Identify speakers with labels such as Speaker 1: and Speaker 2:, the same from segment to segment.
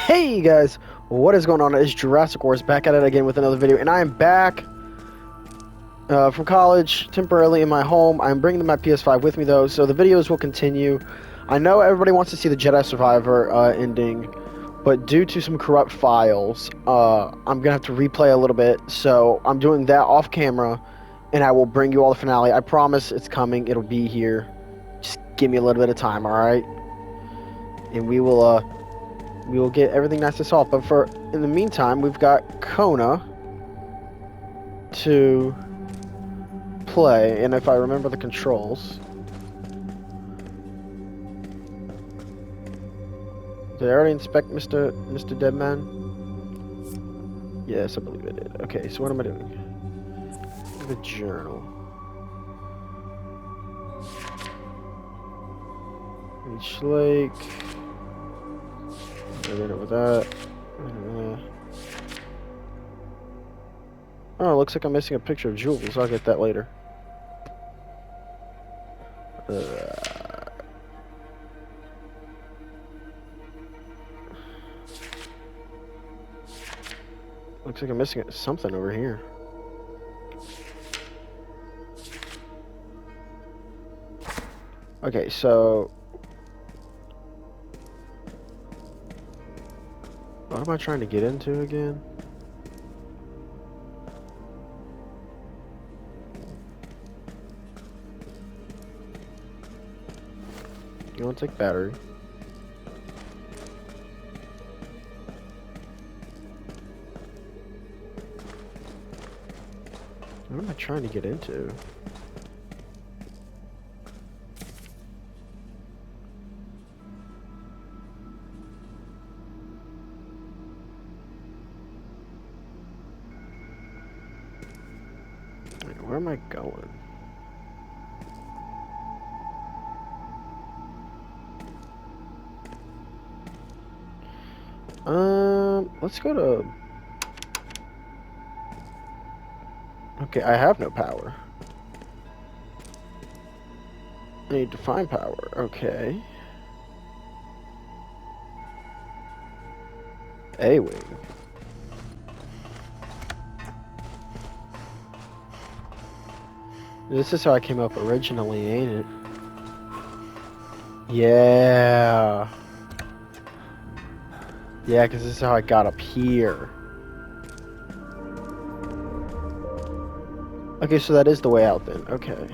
Speaker 1: Hey guys, what is going on? It's Jurassic Wars back at it again with another video, and I am back from college temporarily in my home. I'm bringing my PS5 with me though, so the videos will continue. I know everybody wants to see the Jedi Survivor ending, but due to some corrupt files, I'm gonna have to replay a little bit. So I'm doing that off camera, and I will bring you all the finale. I promise it's coming. It'll be here. Just give me a little bit of time, all right? And we will get everything nice and soft. But in the meantime, we've got Kona to play, and if I remember the controls. Did I already inspect Mr. Deadman? Yes, I believe I did. Okay, so what am I doing? The journal. Beach Lake. Right over that. Oh, it looks like I'm missing a picture of Jules. I'll get that later. Looks like I'm missing something over here. Okay, so what am I trying to get into again? You want to take battery? What am I trying to get into? Wait, where am I going? Let's go to... Okay, I have no power. I need to find power. Okay. A-Wing. This is how I came up originally, ain't it? Yeah. Yeah, because this is how I got up here. Okay, so that is the way out then. Okay.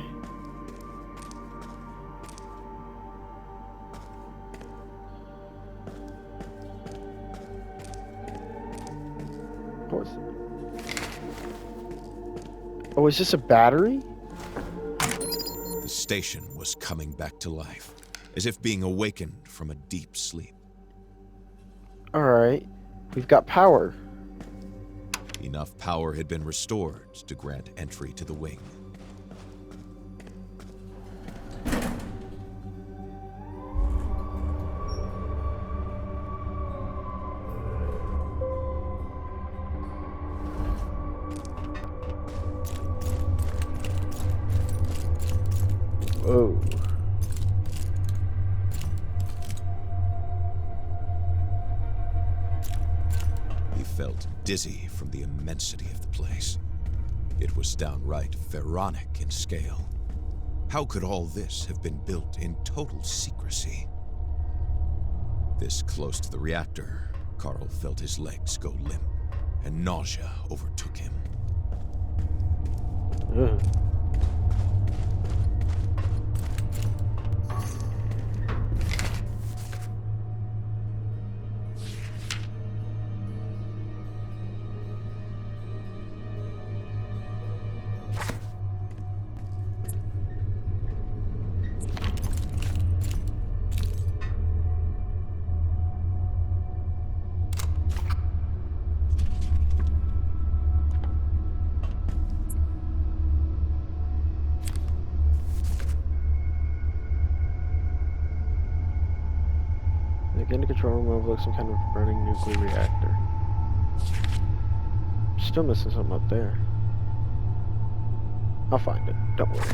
Speaker 1: Oh, is this a battery?
Speaker 2: The station was coming back to life, as if being awakened from a deep sleep.
Speaker 1: Alright. We've got power.
Speaker 2: Enough power had been restored to grant entry to the wing.
Speaker 1: Whoa.
Speaker 2: He felt dizzy from the immensity of the place. It was downright pharaonic in scale. How could all this have been built in total secrecy? This close to the reactor, Carl felt his legs go limp, and nausea overtook him.
Speaker 1: Ugh. Get into control room, overlook some kind of burning nuclear reactor. Still missing something up there. I'll find it. Don't worry.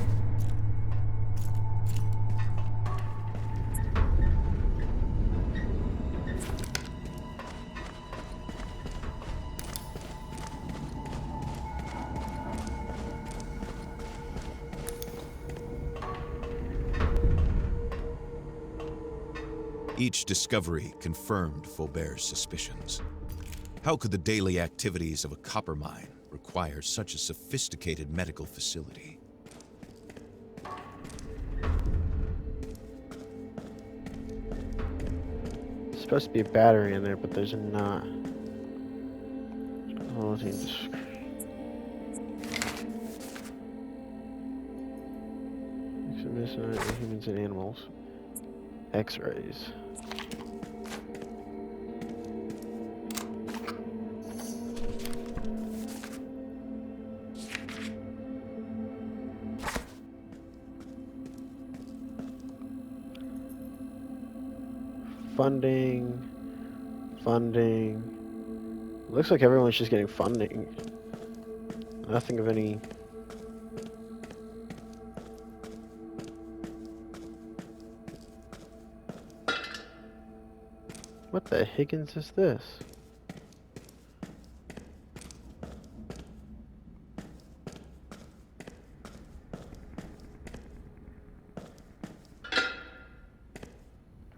Speaker 2: Each discovery confirmed Faubert's suspicions. How could the daily activities of a copper mine require such a sophisticated medical facility?
Speaker 1: There's supposed to be a battery in there, but there's not. Oh, humans and animals. X-rays. Funding. Looks like everyone's just getting funding. Nothing of any. What the Higgins is this?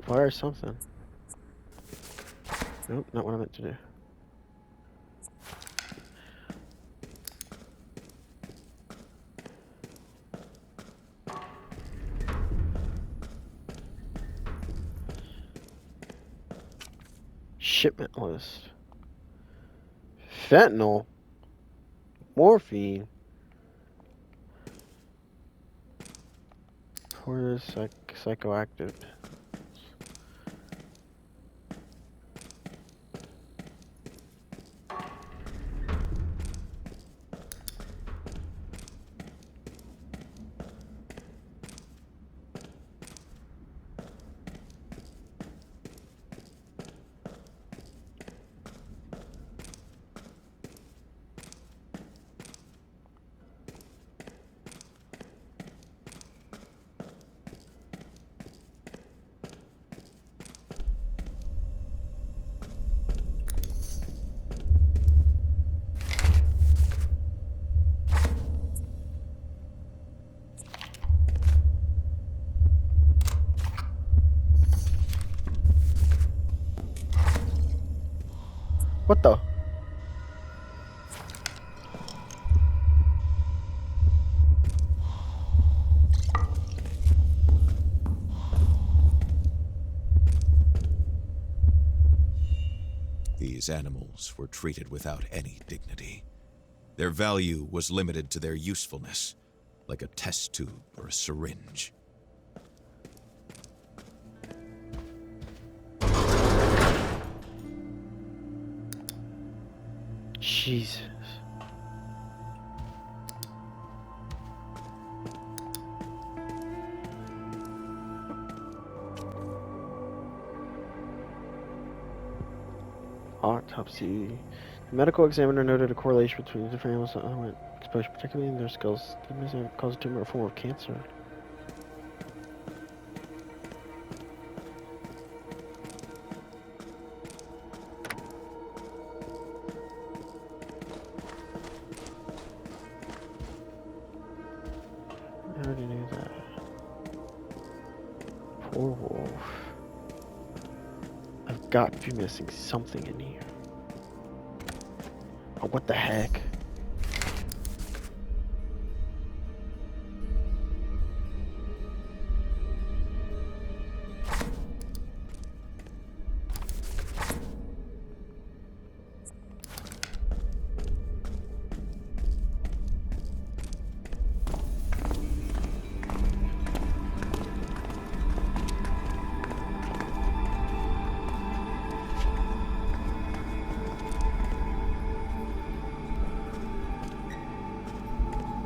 Speaker 1: Fire something. Nope, not what I meant to do. Shipment list. Fentanyl. Morphine. For psychoactive. What the?
Speaker 2: These animals were treated without any dignity. Their value was limited to their usefulness, like a test tube or a syringe.
Speaker 1: Jesus. Autopsy. The medical examiner noted a correlation between the different animals that underwent exposure, particularly in their skulls. The may cause a tumor or form of cancer. I already knew that. Poor wolf. I've got to be missing something in here. Oh, what the heck?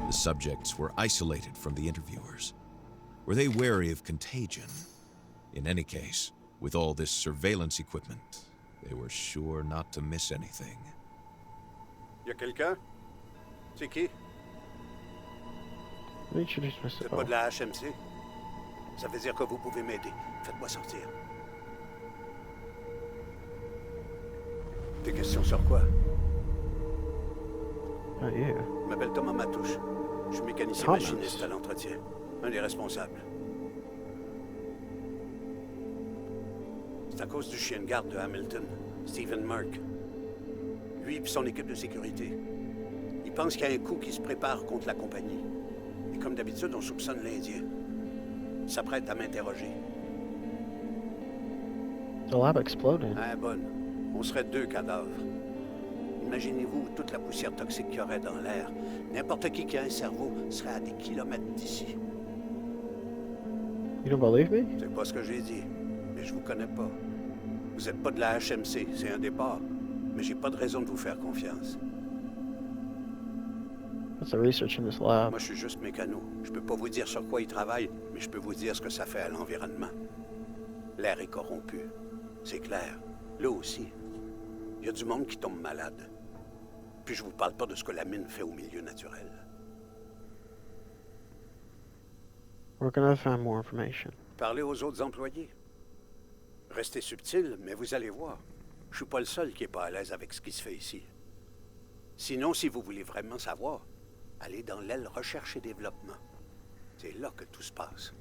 Speaker 2: The subjects were isolated from the interviewers. Were they wary of contagion? In any case, with all this surveillance equipment, they were sure not to miss anything.
Speaker 3: Y a quelqu'un? C'est qui?
Speaker 1: Let me introduce
Speaker 3: Vous
Speaker 1: myself.
Speaker 3: êtes pas de la HMC? Ça veut dire que vous pouvez m'aider. Faites-moi sortir. Des questions sur quoi?
Speaker 1: Not you.
Speaker 3: Je m'appelle Thomas Matouche. Je suis mécanicien
Speaker 1: Thomas.
Speaker 3: machiniste à l'entretien. Un des responsables. C'est à cause du chien de garde de Hamilton, Stephen Merck. Lui et son équipe de sécurité. Ils pensent qu'il y a un coup qui se prépare contre la compagnie. Et comme d'habitude, on soupçonne l'Indien. Il s'apprête à m'interroger.
Speaker 1: The lab exploded.
Speaker 3: Ah, bonne. On serait 2 cadavres. Imaginez-vous toute la poussière toxique qu'il y aurait dans l'air. N'importe qui a un cerveau serait à des kilomètres d'ici.
Speaker 1: You don't believe me?
Speaker 3: C'est pas ce que j'ai dit, mais je vous connais pas. Vous êtes pas de la HMC, c'est un départ. Mais j'ai pas de raison de vous faire confiance.
Speaker 1: What's the research in this lab?
Speaker 3: Moi, je suis juste mécano. Je peux pas vous dire sur quoi il travaille, mais je peux vous dire ce que ça fait à l'environnement. L'air est corrompu. C'est clair. Là aussi. Il y a du monde qui tombe malade. Puis je vous parle pas de ce que la mine fait au milieu naturel.
Speaker 1: We're gonna find more information.
Speaker 3: Parlez aux autres employés. Restez subtil, mais vous allez voir. Je suis pas le seul qui est pas à l'aise avec ce qui se fait ici. Sinon, si vous voulez vraiment savoir, allez dans l'aile recherche et développement. C'est là que tout se passe.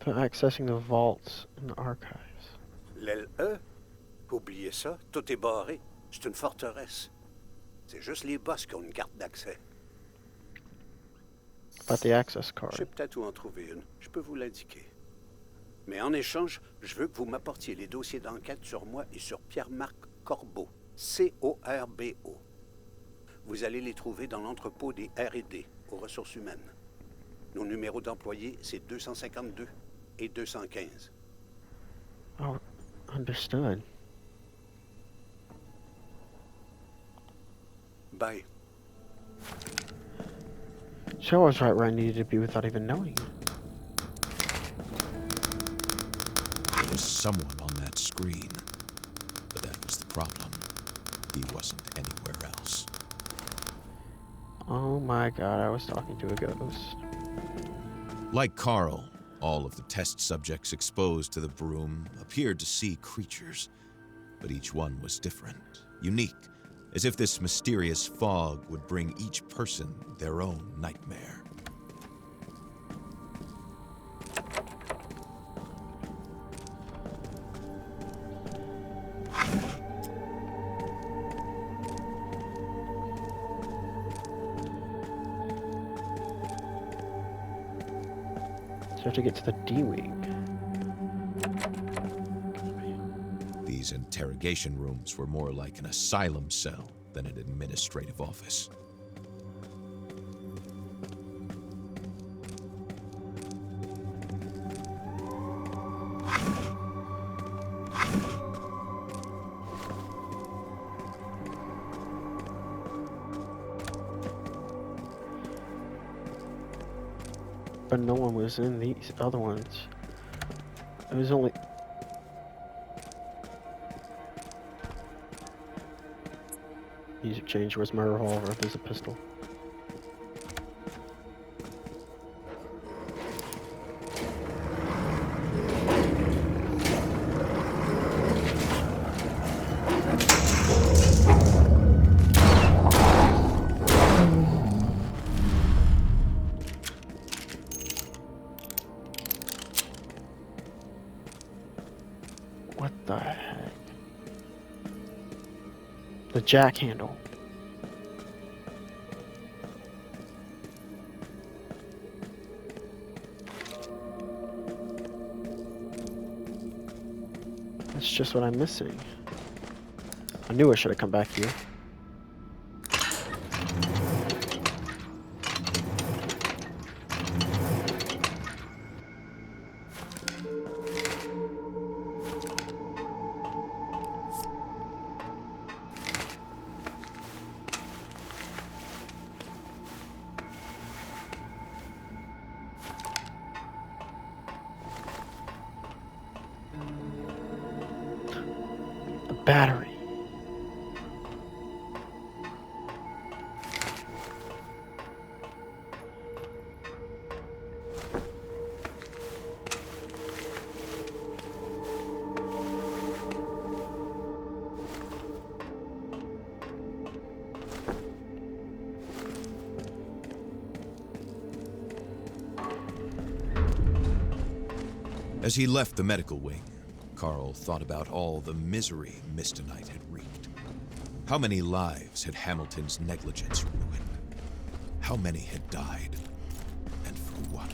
Speaker 1: Accessing the vaults in the archives.
Speaker 3: L'aile E? Oubliez ça, tout est barré. C'est une forteresse. C'est juste les boss qui ont une carte d'accès.
Speaker 1: About the access
Speaker 3: Je
Speaker 1: card.
Speaker 3: sais peut-être où en trouver une. Je peux vous l'indiquer. Mais en échange, je veux que vous m'apportiez les dossiers d'enquête sur moi et sur Pierre-Marc Corbeau. C-O-R-B-O. Vous allez les trouver dans l'entrepôt des R&D, aux ressources humaines. Nos numéros d'employés, c'est 252 et 215.
Speaker 1: Oh, understood.
Speaker 3: Bye.
Speaker 1: So I was right where I needed to be without even knowing it.
Speaker 2: There was someone on that screen. But that was the problem. He wasn't anywhere else.
Speaker 1: Oh my god, I was talking to a ghost.
Speaker 2: Like Carl, all of the test subjects exposed to the broom appeared to see creatures. But each one was different, unique, as if this mysterious fog would bring each person their own nightmare.
Speaker 1: So I have to get to the D-Wing.
Speaker 2: These interrogation rooms were more like an asylum cell than an administrative office.
Speaker 1: But no one was in these other ones. It was only... User change, where's my revolver? There's a pistol. What the heck? The jack handle. That's just what I'm missing. I knew I should have come back here. Battery.
Speaker 2: As he left the medical wing, Carl thought about all the misery Mistonite had wreaked. How many lives had Hamilton's negligence ruined? How many had died? And for what?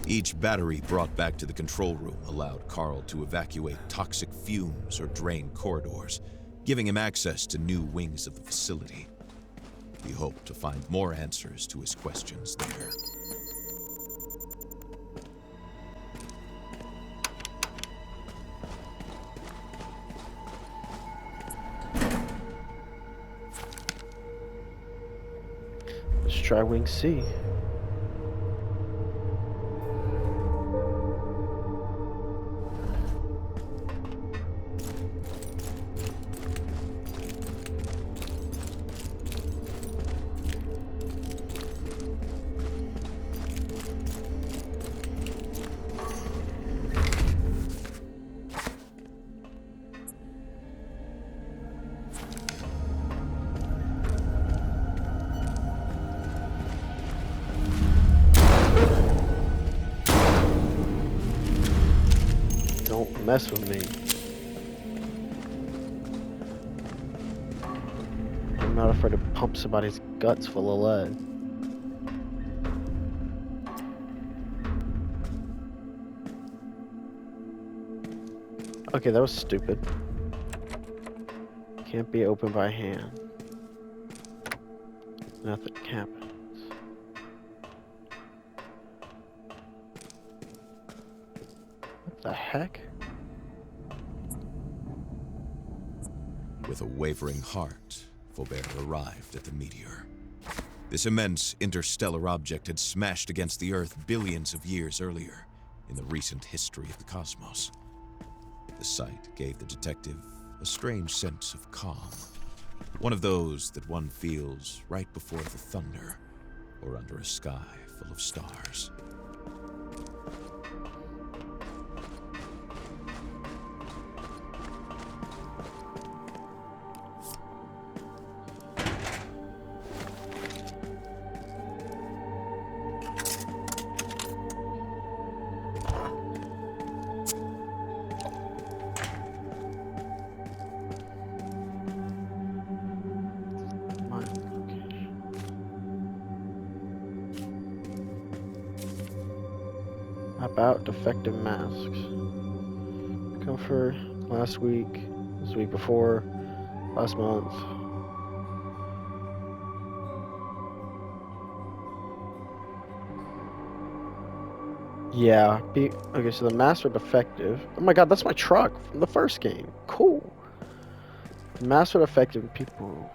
Speaker 2: Each battery brought back to the control room allowed Carl to evacuate toxic fumes or drain corridors, giving him access to new wings of the facility. He hoped to find more answers to his questions there.
Speaker 1: Let's try Wing C. Don't mess with me. I'm not afraid to pump somebody's guts full of lead. Okay, that was stupid. Can't be opened by hand. Nothing happens. What the heck?
Speaker 2: With a wavering heart, Faubert arrived at the meteor. This immense interstellar object had smashed against the Earth billions of years earlier in the recent history of the cosmos. The sight gave the detective a strange sense of calm, one of those that one feels right before the thunder or under a sky full of stars.
Speaker 1: About defective masks. Comfort last week, this week before, last month. Yeah, okay, so the masks are defective. Oh my god, that's my truck from the first game. Cool. The masks are defective people.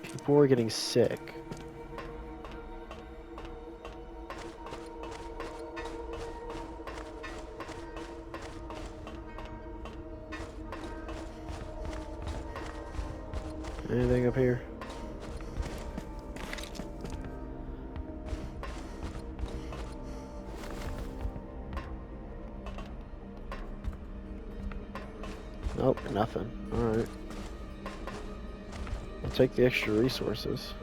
Speaker 1: People are getting sick. Anything up here? Nope, nothing. Alright. I'll take the extra resources.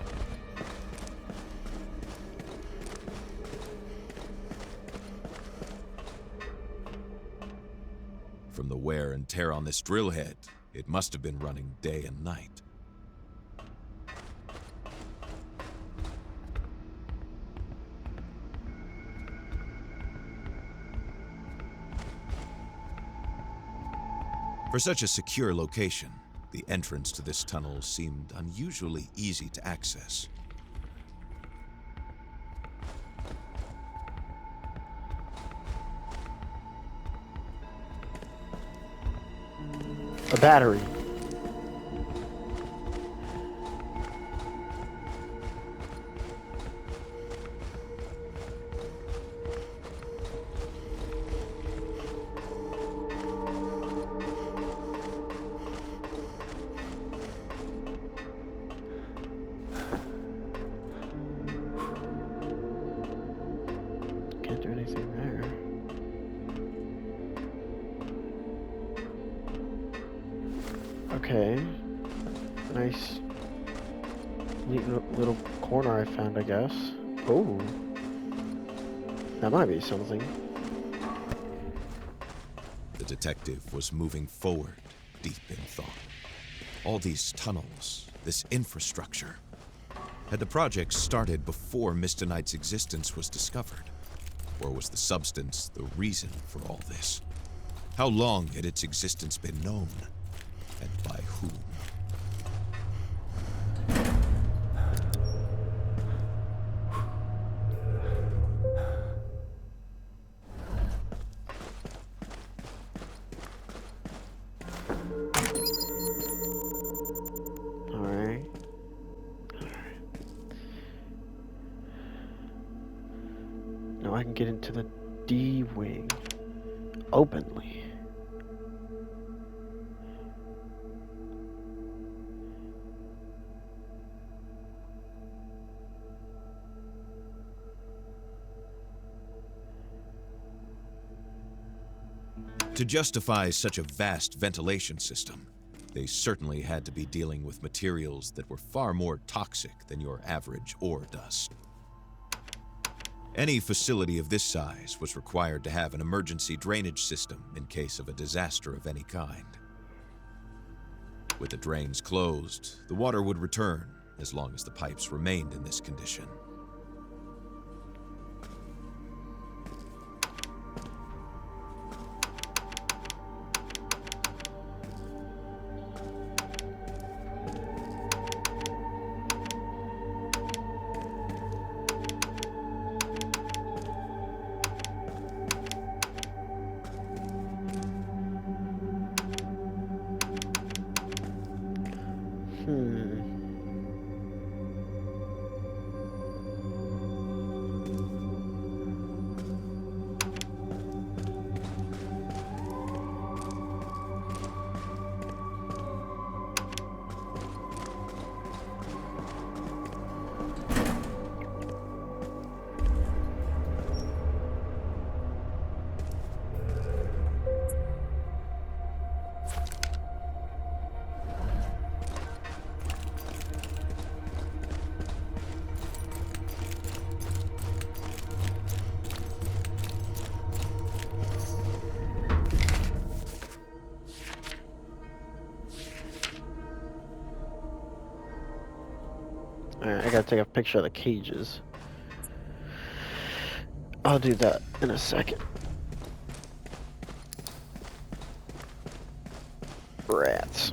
Speaker 2: From the wear and tear on this drill head, it must have been running day and night. For such a secure location, the entrance to this tunnel seemed unusually easy to access.
Speaker 1: A battery. Can't do anything there. Okay. Nice. Neat little corner I found, I guess. Oh. That might be something.
Speaker 2: The detective was moving forward, deep in thought. All these tunnels, this infrastructure. Had the project started before Mr. Knight's existence was discovered? Or was the substance the reason for all this? How long had its existence been known? And by whom?
Speaker 1: Alright. Now I can get into the D wing openly.
Speaker 2: To justify such a vast ventilation system, they certainly had to be dealing with materials that were far more toxic than your average ore dust. Any facility of this size was required to have an emergency drainage system in case of a disaster of any kind. With the drains closed, the water would return as long as the pipes remained in this condition.
Speaker 1: Alright, I gotta take a picture of the cages. I'll do that in a second. Rats.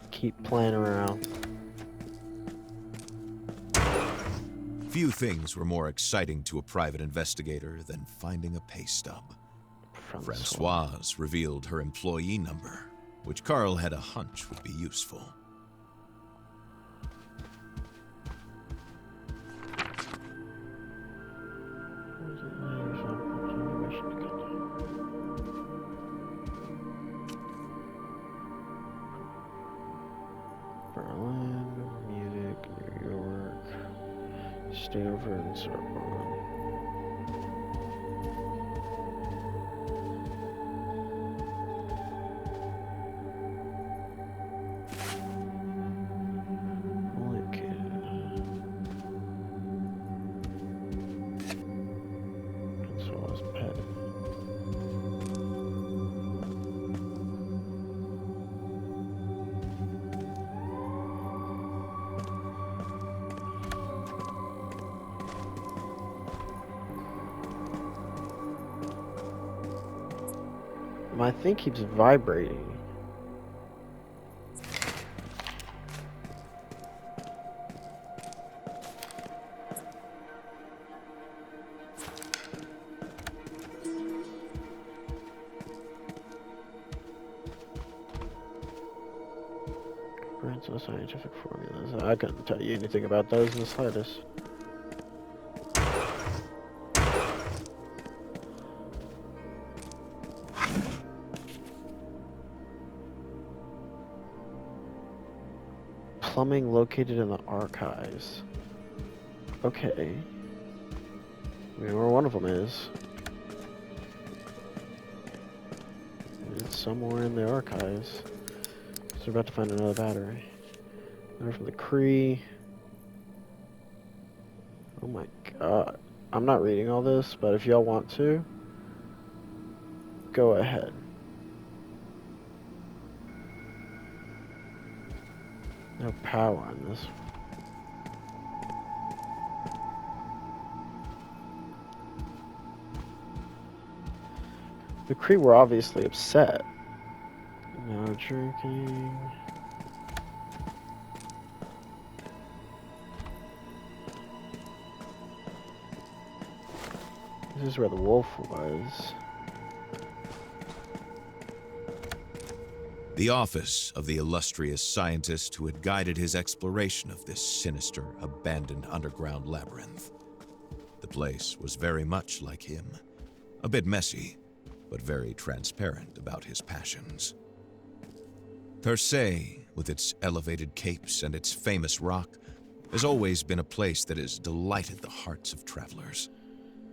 Speaker 1: Keep playing around.
Speaker 2: Few things were more exciting to a private investigator than finding a pay stub. Francoise revealed her employee number, which Carl had a hunch would be useful.
Speaker 1: Berlin, Munich, New York, Stanford, and Sorbonne. My thing keeps vibrating. Brands of scientific formulas. I couldn't tell you anything about those in the slightest. Plumbing located in the archives. Okay. I mean, where one of them is. It's somewhere in the archives. So we're about to find another battery. Letter from the Cree. Oh my god. I'm not reading all this, but if y'all want to, go ahead. No power on this. The Cree were obviously upset. No drinking. This is where the wolf was.
Speaker 2: The office of the illustrious scientist who had guided his exploration of this sinister, abandoned underground labyrinth. The place was very much like him. A bit messy, but very transparent about his passions. Per se, with its elevated capes and its famous rock, has always been a place that has delighted the hearts of travelers.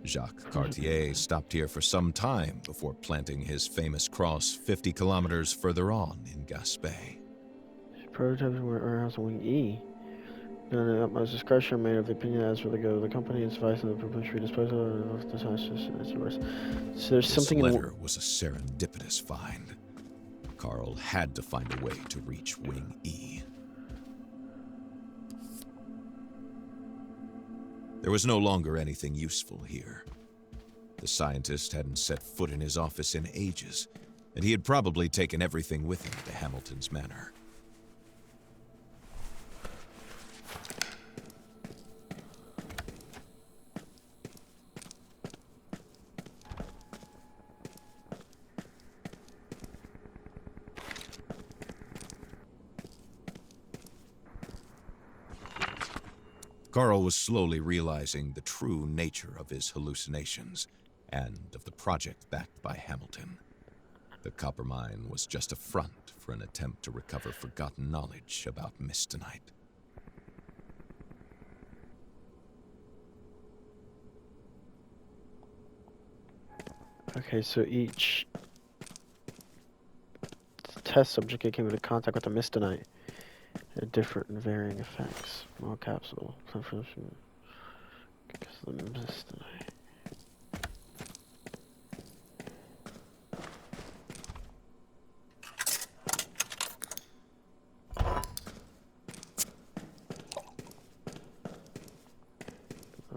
Speaker 2: Jacques Cartier stopped here for some time before planting his famous cross 50 kilometers further on in Gaspé.
Speaker 1: Prototypes were warehouse wing E. Done at utmost discretion, made of the opinion as for the go of the company, its advice on the proposed disposal of the science as yours. So there's something
Speaker 2: This
Speaker 1: in
Speaker 2: letter was a serendipitous find. Carl had to find a way to reach Wing E. There was no longer anything useful here. The scientist hadn't set foot in his office in ages, and he had probably taken everything with him to Hamilton's Manor. Carl was slowly realizing the true nature of his hallucinations and of the project backed by Hamilton. The copper mine was just a front for an attempt to recover forgotten knowledge about Mistonite.
Speaker 1: Okay, so each test subject came into contact with the Mistonite had different and varying effects. Small capsule. Because of the Mistonite.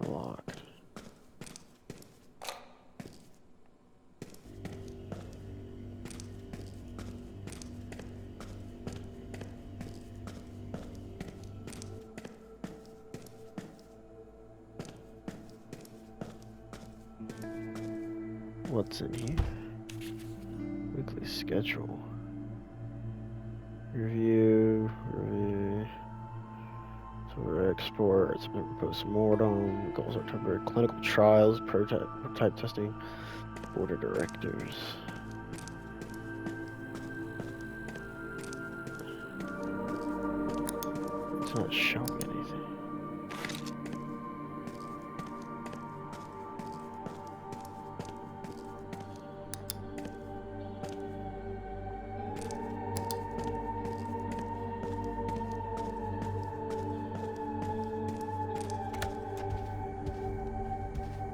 Speaker 1: Locked. What's in here? Weekly schedule. Review. So exports, post-mortem, goals are temporary clinical trials, prototype testing, board of directors. It's not showing anything.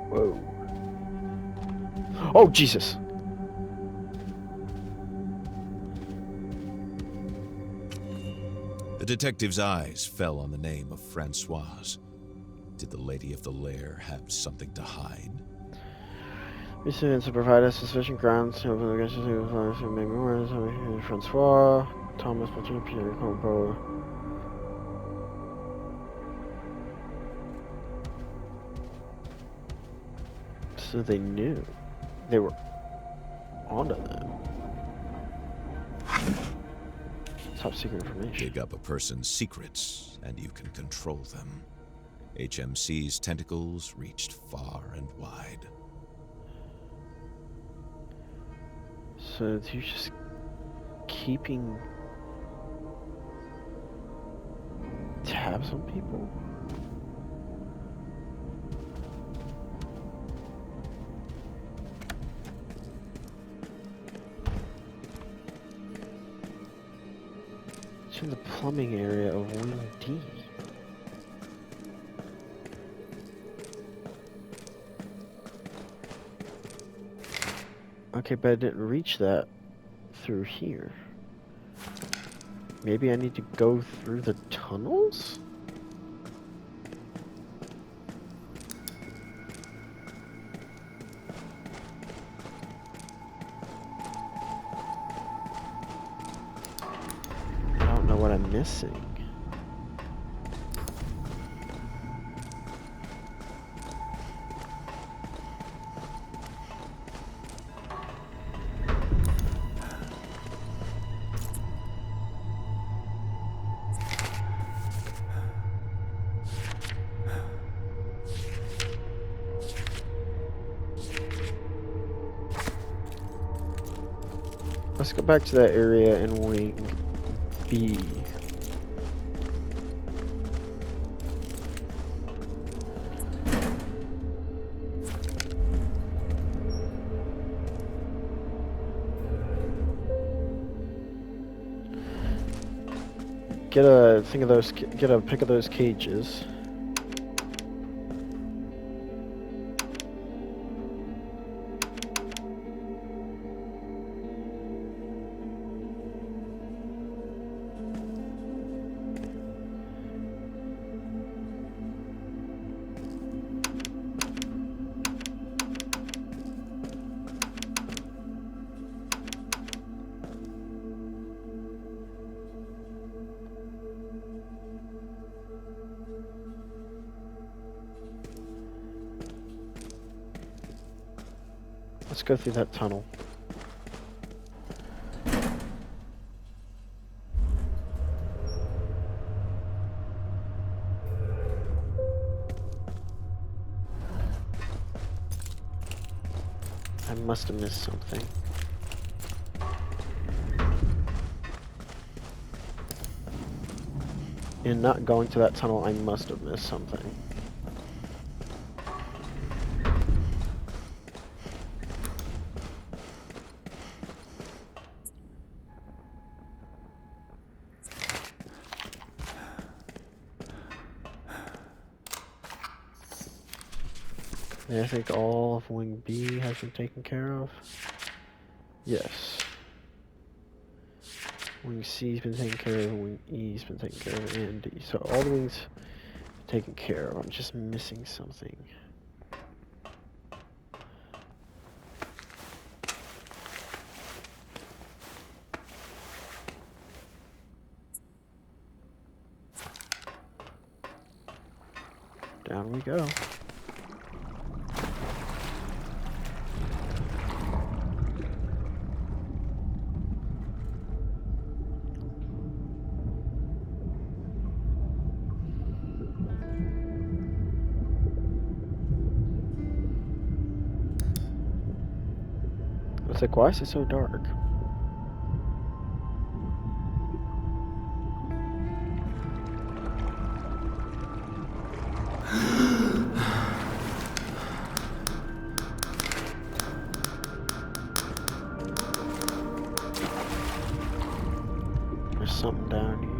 Speaker 1: Whoa. Oh, Jesus!
Speaker 2: The detective's eyes fell on the name of Francoise. Did the lady of the lair have something to hide?
Speaker 1: Recipients to provide us sufficient grounds to open the guest to make memoirs of Francois, Thomas, Pierre, Combo. So they knew. They were onto them. Top secret information.
Speaker 2: Dig up a person's secrets, and you can control them. HMC's tentacles reached far and wide.
Speaker 1: So you're just keeping have some people? It's in the plumbing area of Wing D. Okay, but I didn't reach that through here. Maybe I need to go through the tunnels? I don't know what I'm missing. Let's go back to that area in Wing B. Get a thing of those. Get a pick of those cages. Let's go through that tunnel. I must have missed something. In not going to that tunnel, I must have missed something. Yeah, I think all of Wing B has been taken care of. Yes. Wing C's been taken care of, Wing E's been taken care of, and D. So all the wings taken care of. I'm just missing something. Down we go. It's like, why is it so dark? There's something down here.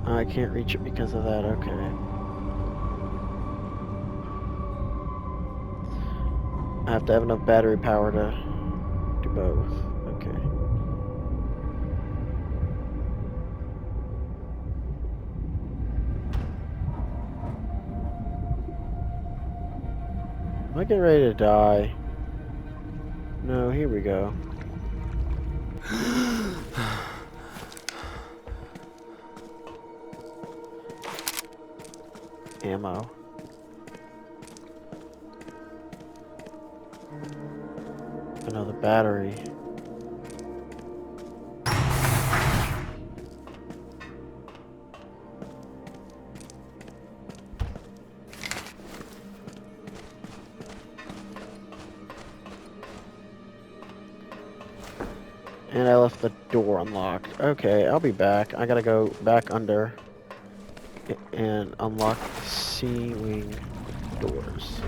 Speaker 1: I can't reach it because of that, okay. I have to have enough battery power to do both, okay. Am I getting ready to die? No, here we go. ammo. Another battery. And I left the door unlocked. Okay, I'll be back. I gotta go back under and unlock the ceiling doors.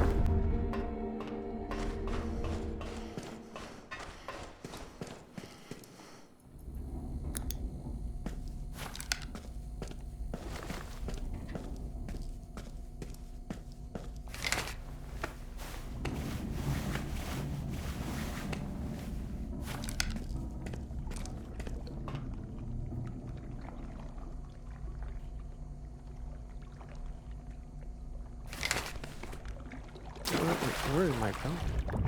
Speaker 1: Where am I going?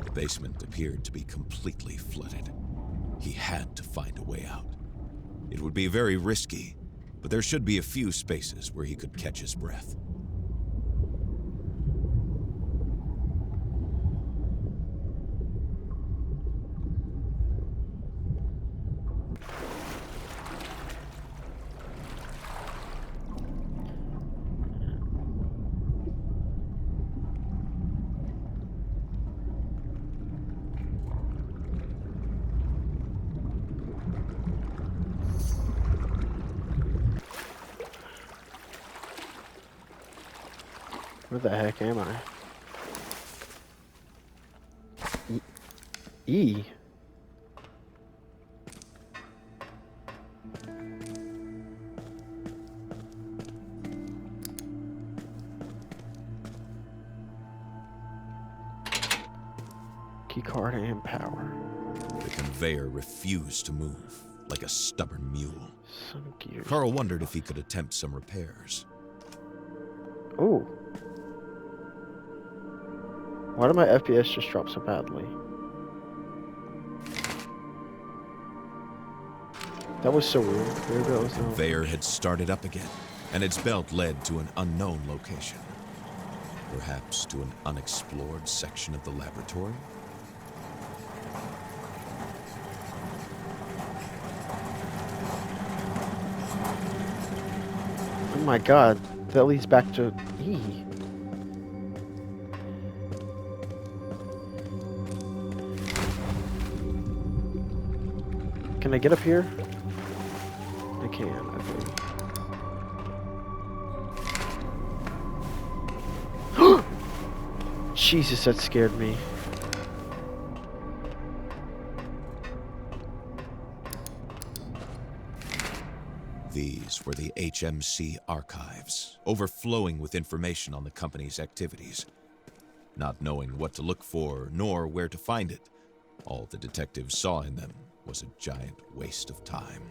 Speaker 2: The basement appeared to be completely flooded. He had to find a way out. It would be very risky, but there should be a few spaces where he could catch his breath.
Speaker 1: Where the heck am I? E? Keycard and power.
Speaker 2: The conveyor refused to move, like a stubborn mule.
Speaker 1: Some gears.
Speaker 2: Carl wondered if he could attempt some repairs.
Speaker 1: Ooh. Why did my FPS just drop so badly? That was so weird. There goes.
Speaker 2: The conveyor had started up again, and its belt led to an unknown location. Perhaps to an unexplored section of the laboratory?
Speaker 1: Oh my god, that leads back to E. Can I get up here? I can, I think. Jesus, that scared me.
Speaker 2: These were the HMC archives, overflowing with information on the company's activities. Not knowing what to look for, nor where to find it, all the detectives saw in them was a giant waste of time.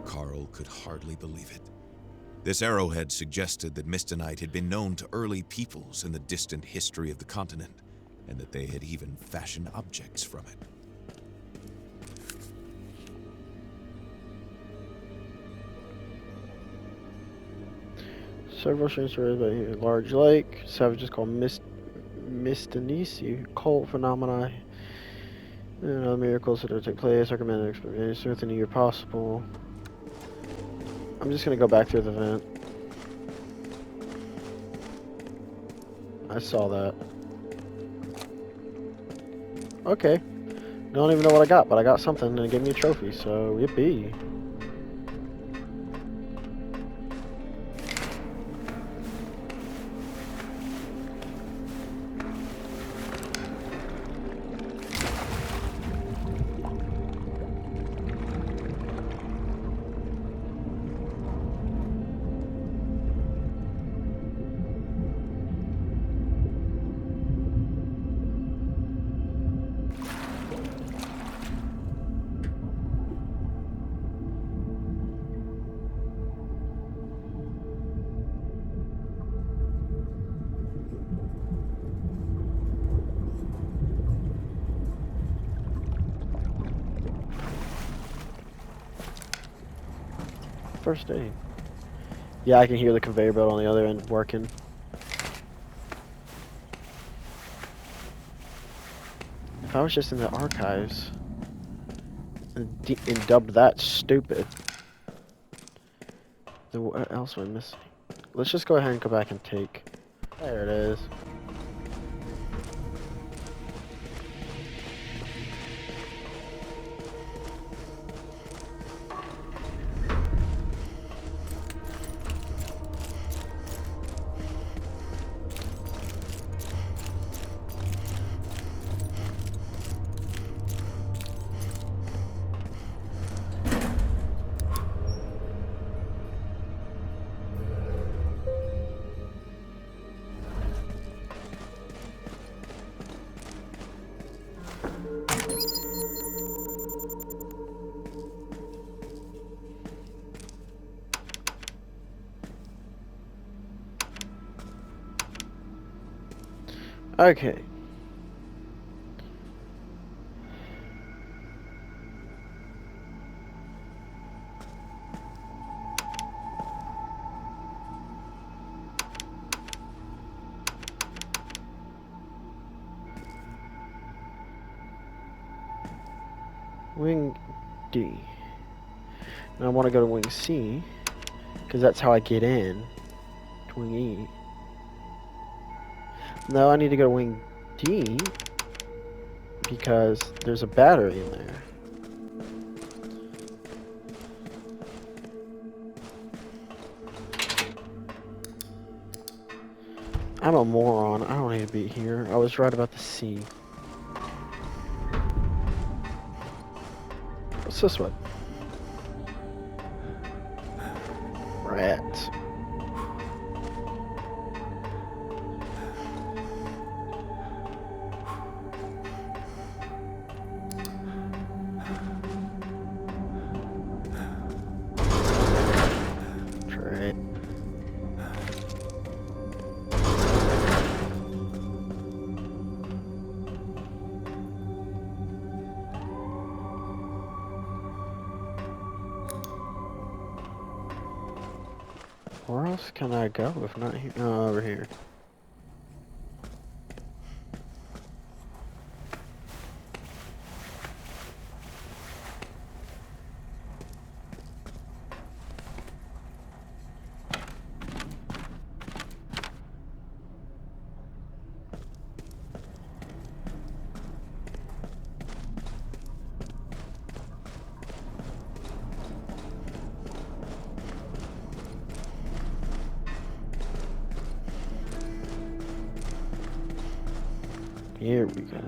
Speaker 2: Carl could hardly believe it. This arrowhead suggested that Mistonite had been known to early peoples in the distant history of the continent, and that they had even fashioned objects from it.
Speaker 1: Several streams raised by a large lake. Savages called Mistonisi, occult phenomena, and other miracles that are take place. Recommended experience within a year possible. I'm just gonna go back through the vent. I saw that. Okay. Don't even know what I got, but I got something and it gave me a trophy, so yippee. first aid. Yeah, I can hear the conveyor belt on the other end working. If I was just in the archives and dubbed that stupid, then what else am I missing? Let's just go ahead and go back and take. There it is. Okay. Wing D. Now I want to go to wing C, because that's how I get in to wing E. No, I need to go to wing D, because there's a battery in there. I'm a moron. I don't need to be here. I was right about the C. What's this one? Rats. Right. Where else can I go if not here? Oh, over here. Here we go.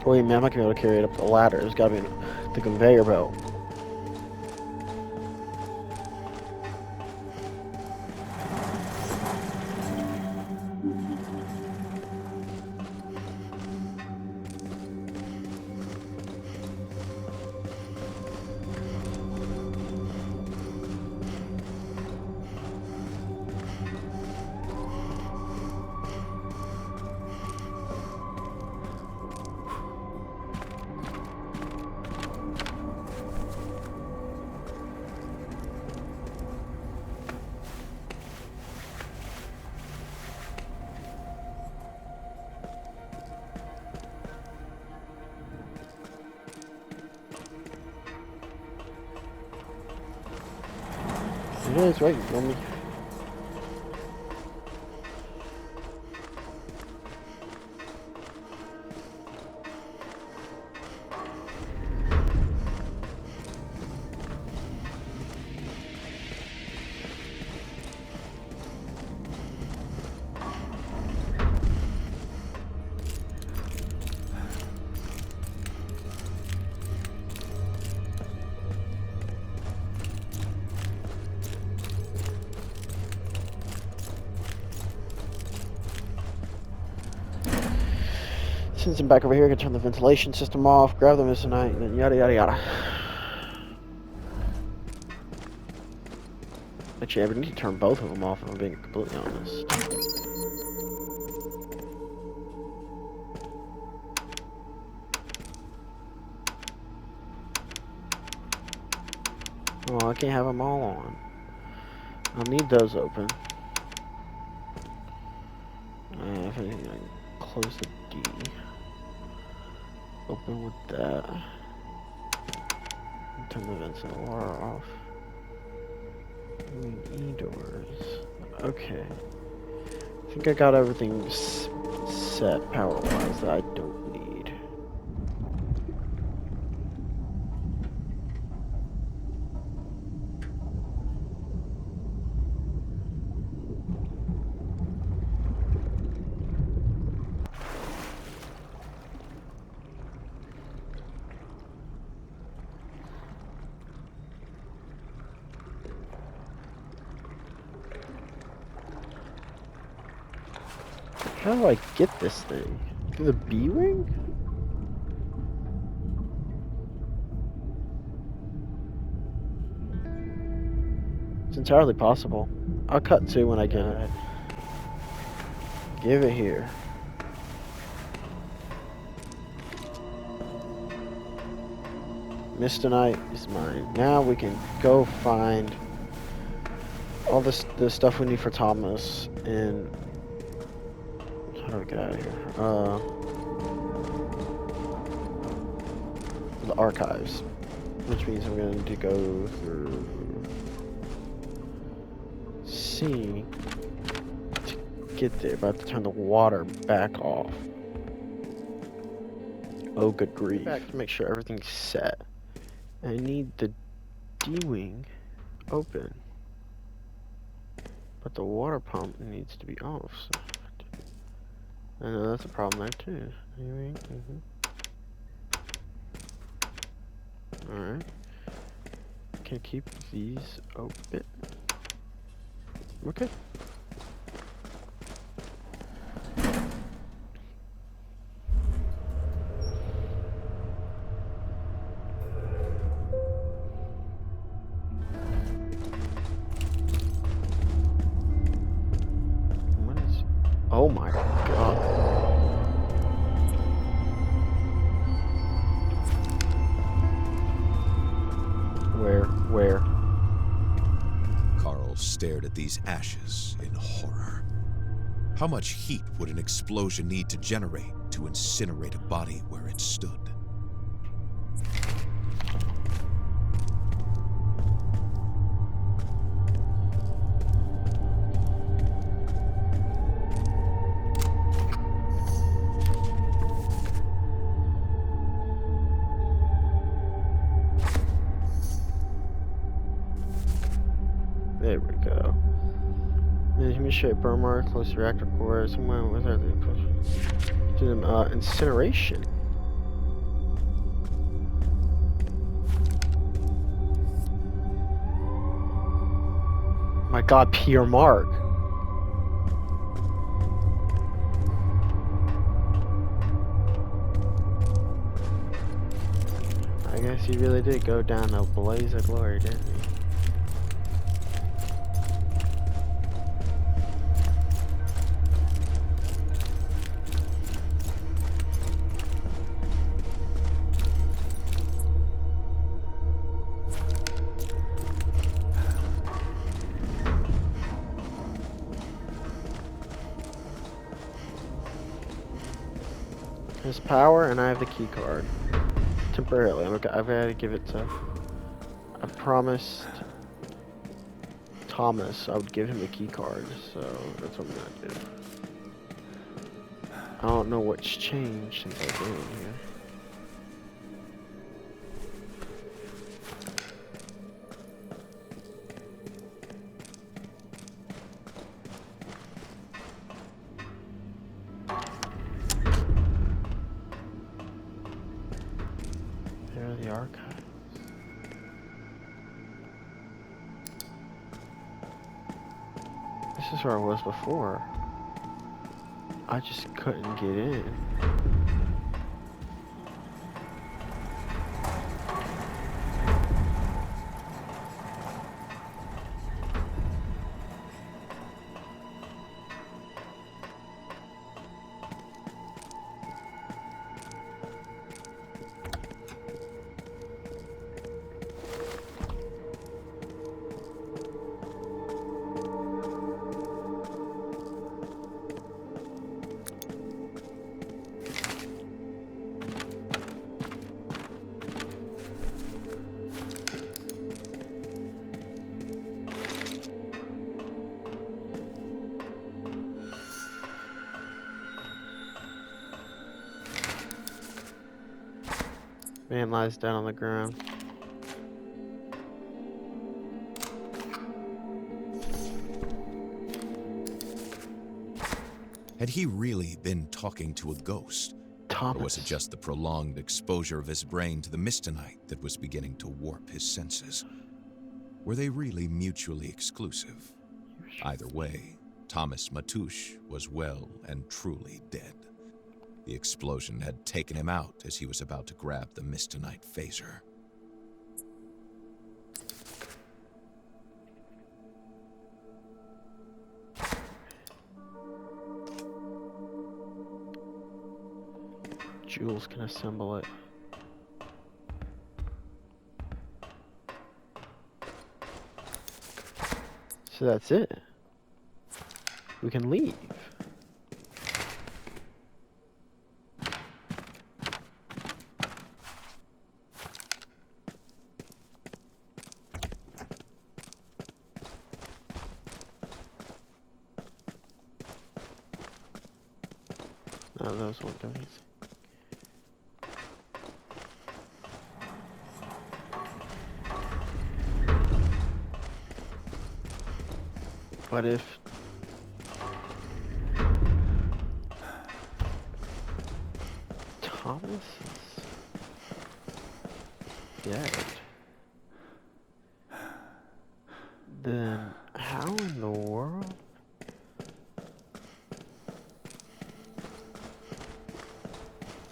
Speaker 1: Wait, man, I'm not gonna be able to carry it up the ladder. There's gotta be the conveyor belt. It is waiting for me. Since I'm back over here, I can turn the ventilation system off, grab the Missonite, and then yada yada yada. Actually, I would need to turn both of them off if I'm being completely honest. Oh, I can't have them all on. I'll need those open. If anything, I can close the D. Open with that. Turn the vents and the water off. E doors. Okay. I think I got everything set power-wise that I don't need. How do I get this thing? Through the B-wing? It's entirely possible. I'll cut to when I get it. Give it here. Mistonite is mine. Now we can go find all the stuff we need for Thomas and how do we get out of here? The archives, which means I'm going to go through C to get there, but I have to turn the water back off. Oh, good grief! Back to make sure everything's set. I need the D-wing open, but the water pump needs to be off. So I know that's a problem there too. Alright. Can I keep these open? Okay. What is... Oh my god. Where?
Speaker 2: Carl stared at these ashes in horror. How much heat would an explosion need to generate to incinerate a body where it stood?
Speaker 1: There we go. The human shaped burn mark close to reactor core. Someone was there to do them incineration. My god, Pierre Mark. I guess he really did go down a blaze of glory, didn't he? There's power, and I have the key card. Temporarily, I've got to give it to... I promised Thomas I would give him the key card, so that's what I'm gonna do. I don't know what's changed since I've been in here. There are the archives. This is where I was before. I just couldn't get in. Man lies down on the ground.
Speaker 2: Had he really been talking to a ghost?
Speaker 1: Thomas.
Speaker 2: Or was it just the prolonged exposure of his brain to the mistonite that was beginning to warp his senses? Were they really mutually exclusive? Either way, Thomas Matouche was well and truly dead. The explosion had taken him out as he was about to grab the mistonite phaser.
Speaker 1: Jules can assemble it. So that's it. We can leave. No, those won't do anything. What if Thomas is dead? Then how in the world?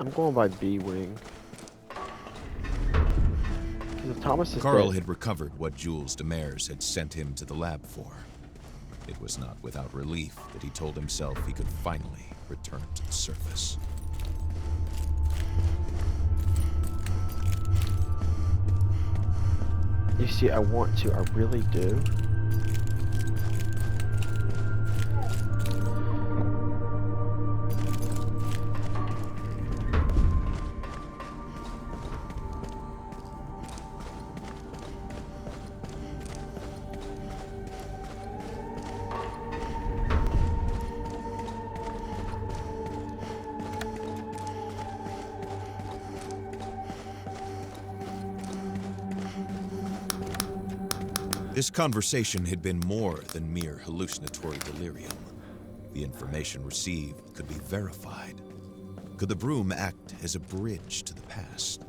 Speaker 1: I'm going by B-Wing. Because if Thomas is
Speaker 2: Carl
Speaker 1: dead...
Speaker 2: had recovered what Jules Demers had sent him to the lab for. It was not without relief that he told himself he could finally return to the surface.
Speaker 1: You see, I want to. I really do.
Speaker 2: This conversation had been more than mere hallucinatory delirium. The information received could be verified. Could the broom act as a bridge to the past?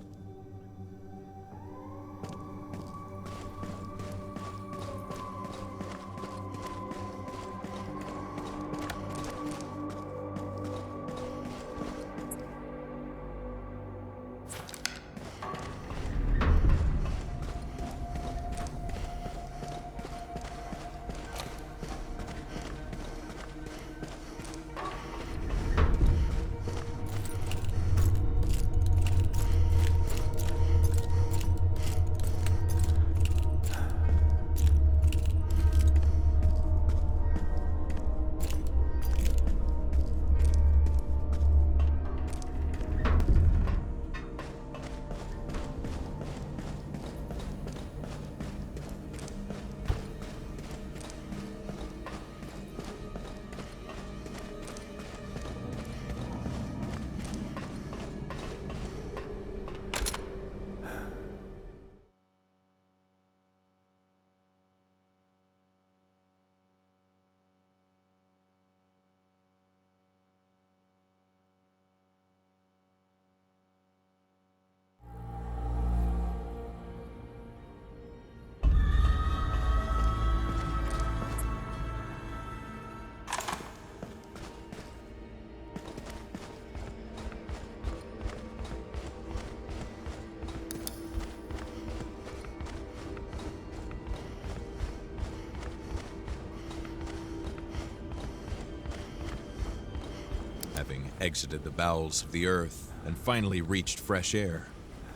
Speaker 2: Having exited the bowels of the earth and finally reached fresh air,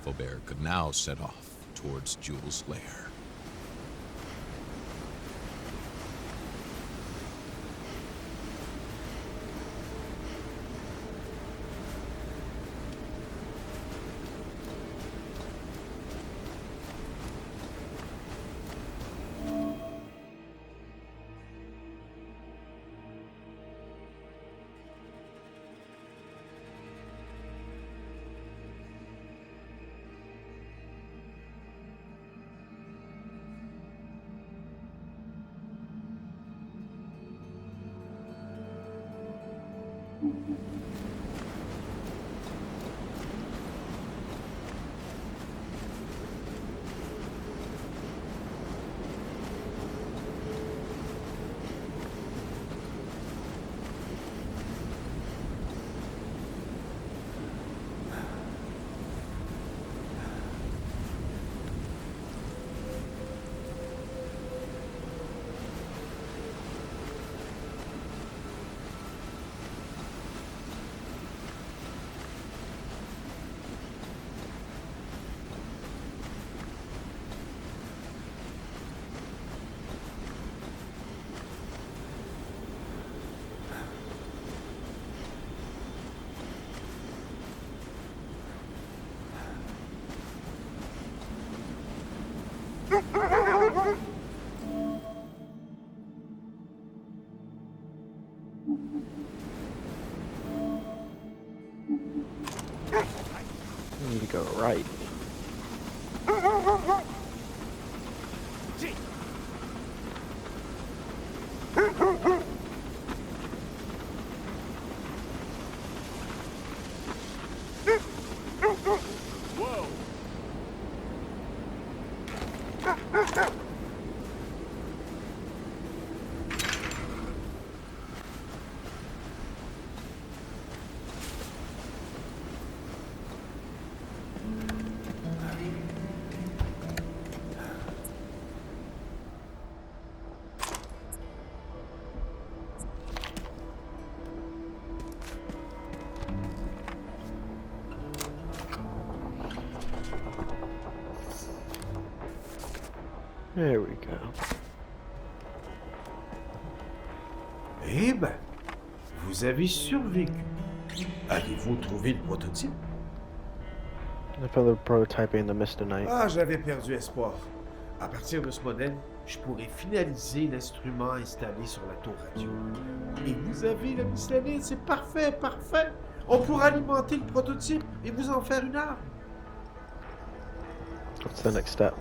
Speaker 2: Faubert could now set off towards Jules' lair.
Speaker 1: I need to go right. There we go.
Speaker 4: Eh ben, vous avez survécu. Allez-vous trouver le prototype?
Speaker 1: I found the prototype in the mist tonight.
Speaker 4: Ah, j'avais perdu espoir. À partir de ce modèle, je pourrais finaliser l'instrument installé sur la tour radio. Et vous avez la miscellanée, c'est parfait, parfait. On pourra alimenter le prototype et vous en faire une arme.
Speaker 1: What's the next step?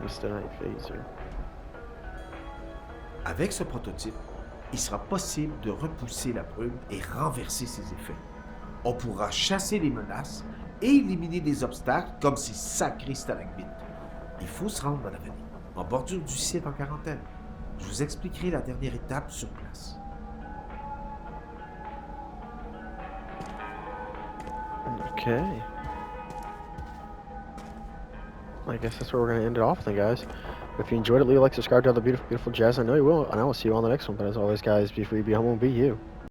Speaker 1: Mist tonight phaser.
Speaker 4: Avec ce prototype, il sera possible de repousser la brume et renverser ses effets. On pourra chasser les menaces et éliminer des obstacles comme ces sacrés stalagmites. Il faut se rendre, Madame Annie, en bordure du site en quarantaine. Je vous expliquerai la dernière étape sur place.
Speaker 1: Okay. I guess that's where we're going to end it off then, guys. If you enjoyed it, leave a like, subscribe to other beautiful, beautiful jazz. I know you will, and I will see you on the next one. But as always, guys, be free, be humble, and be you.